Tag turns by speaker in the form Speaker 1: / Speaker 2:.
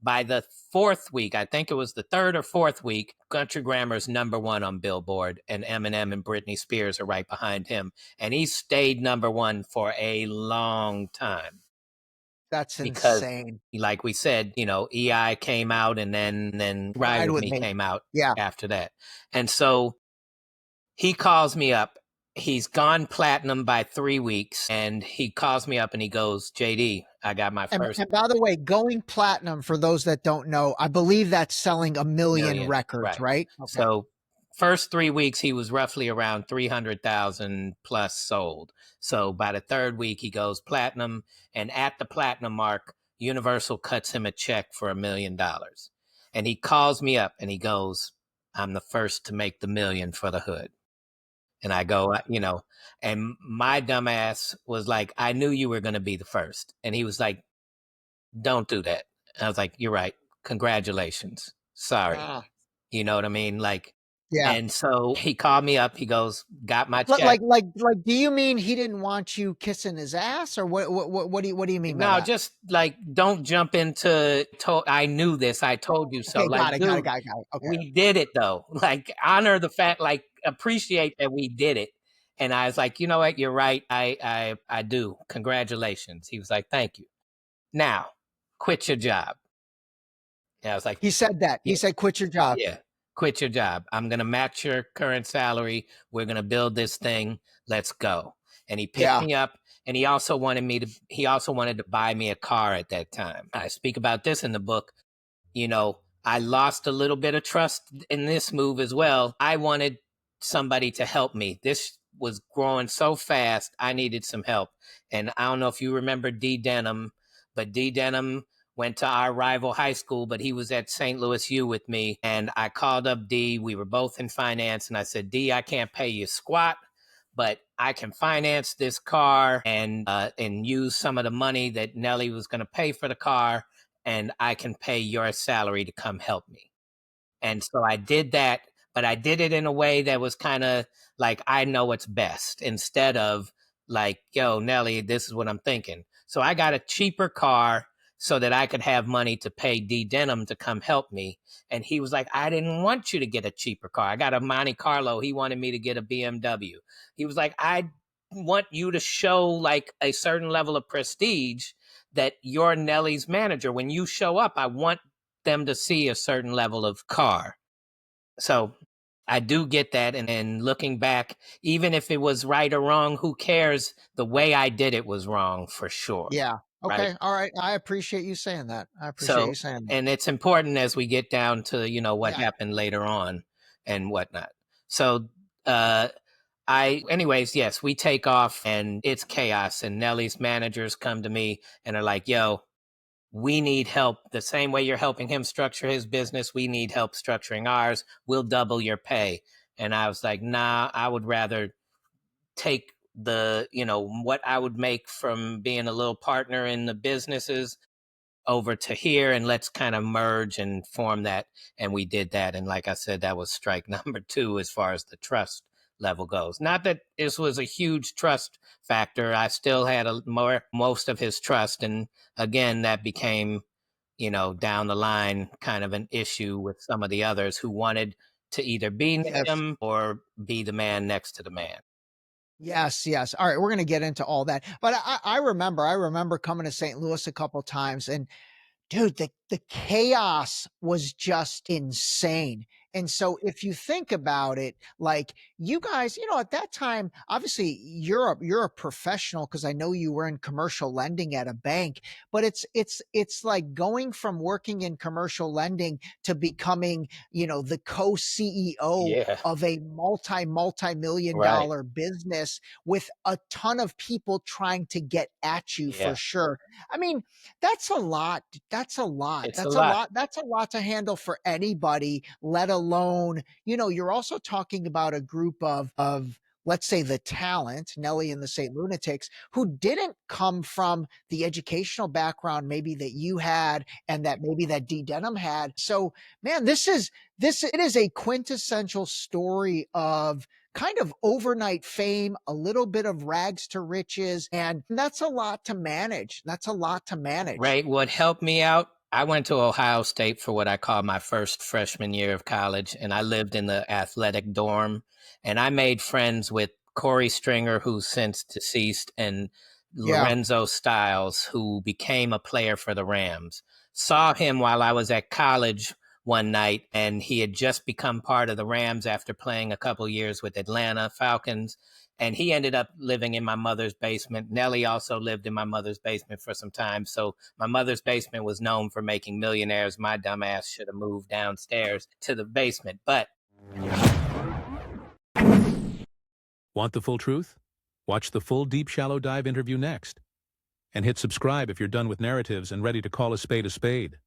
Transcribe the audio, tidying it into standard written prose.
Speaker 1: By the fourth week, I think it was the third or fourth week, Country Grammar's #1 on Billboard, and Eminem and Britney Spears are right behind him. And he stayed #1 for a long time.
Speaker 2: That's
Speaker 1: Because,
Speaker 2: insane.
Speaker 1: like we said, EI came out, and then Ride
Speaker 2: Ride
Speaker 1: With
Speaker 2: with
Speaker 1: Me
Speaker 2: me.
Speaker 1: came out
Speaker 2: Yeah.
Speaker 1: after that. And so he calls me up. He's gone platinum by 3 weeks, and he calls me up and he goes, JD, I got my first
Speaker 2: And by the way, going platinum, for those that don't know, I believe that's selling 1 million
Speaker 1: million.
Speaker 2: records,
Speaker 1: Right.
Speaker 2: right? Okay.
Speaker 1: So first 3 weeks, he was roughly around 300,000 plus sold. So by the third week, he goes platinum. And at the platinum mark, Universal cuts him a check for $1 million. And he calls me up and he goes, I'm the first to make the million for the hood. And I go, and my dumbass was like, I knew you were going to be the first. And he was like, don't do that. And I was like, you're right. Congratulations. Sorry.
Speaker 2: Ah,
Speaker 1: You know what I mean? Like,
Speaker 2: yeah.
Speaker 1: and so he called me up. He goes, got my check.
Speaker 2: Do you mean he didn't want you kissing his ass, or what do you mean by
Speaker 1: No,
Speaker 2: that?
Speaker 1: just like, don't jump into, I knew this. I told you so.
Speaker 2: Okay,
Speaker 1: Like, dude,
Speaker 2: got it. Okay.
Speaker 1: we did it though. Like, honor the fact, like, appreciate that we did it. And I was like, you know what? You're right. I do. Congratulations. He was like, thank you. Now, quit your job. And I was like,
Speaker 2: He said that.
Speaker 1: yeah,
Speaker 2: He said, quit your job.
Speaker 1: yeah, quit your job. I'm going to match your current salary. We're going to build this thing. Let's go. And he picked
Speaker 2: Yeah.
Speaker 1: me up, and he also wanted to buy me a car at that time. I speak about this in the book. I lost a little bit of trust in this move as well. I wanted somebody to help me. This was growing so fast. I needed some help. And I don't know if you remember D Denham, but D Denham went to our rival high school, but he was at St. Louis U with me. And I called up D. We were both in finance. And I said, D, I can't pay you squat, but I can finance this car and use some of the money that Nelly was going to pay for the car, and I can pay your salary to come help me. And so I did that, but I did it in a way that was kind of like, I know what's best, instead of like, yo, Nelly, this is what I'm thinking. So I got a cheaper car so that I could have money to pay D Denham to come help me. And he was like, I didn't want you to get a cheaper car. I got a Monte Carlo. He wanted me to get a BMW. He was like, I want you to show like a certain level of prestige, that you're Nelly's manager. When you show up, I want them to see a certain level of car. So I do get that. And then looking back, even if it was right or wrong, who cares? The way I did it was wrong for sure.
Speaker 2: Yeah.
Speaker 1: Right.
Speaker 2: Okay. All right. I appreciate you saying that.
Speaker 1: So, and it's important as we get down to, what
Speaker 2: Yeah.
Speaker 1: happened later on and whatnot. So, anyways, yes, we take off and it's chaos. And Nelly's managers come to me and are like, yo, we need help the same way you're helping him structure his business. We need help structuring ours. We'll double your pay. And I was like, nah, I would rather take what I would make from being a little partner in the businesses over to here, and let's kind of merge and form that. And we did that. And like I said, that was strike number 2 as far as the trust level goes. Not that this was a huge trust factor. I still had most of his trust. And again, that became, down the line kind of an issue with some of the others who wanted to either be
Speaker 2: Yes.
Speaker 1: him or be the man next to the man.
Speaker 2: Yes, yes. All right, we're gonna get into all that. But I remember coming to St. Louis a couple times, and dude, the chaos was just insane. And so if you think about it, like you guys, at that time, obviously you're a professional, because I know you were in commercial lending at a bank, but it's like going from working in commercial lending to becoming, the co-CEO
Speaker 1: Yeah.
Speaker 2: of a multi-million
Speaker 1: Right.
Speaker 2: dollar business with a ton of people trying to get at you, for
Speaker 1: Yeah.
Speaker 2: sure. I mean, that's a lot. That's a lot.
Speaker 1: It's a
Speaker 2: That's a
Speaker 1: lot.
Speaker 2: lot. That's a lot to handle for anybody, let alone, you're also talking about a group of let's say the talent, Nelly and the St. Lunatics, who didn't come from the educational background maybe that you had and that maybe that D Denham had. So, man, it is a quintessential story of kind of overnight fame, a little bit of rags to riches, and that's a lot to manage. That's a lot to manage.
Speaker 1: Right. What helped me out I went to Ohio State for what I call my first freshman year of college, and I lived in the athletic dorm. And I made friends with Corey Stringer, who's since deceased, and
Speaker 2: Yeah.
Speaker 1: Lorenzo Styles, who became a player for the Rams. Saw him while I was at college one night, and he had just become part of the Rams after playing a couple years with Atlanta Falcons. And he ended up living in my mother's basement. Nelly also lived in my mother's basement for some time. So my mother's basement was known for making millionaires. My dumb ass should have moved downstairs to the basement. But
Speaker 3: want the full truth? Watch the full Deep Shallow Dive interview next. And hit subscribe if you're done with narratives and ready to call a spade a spade.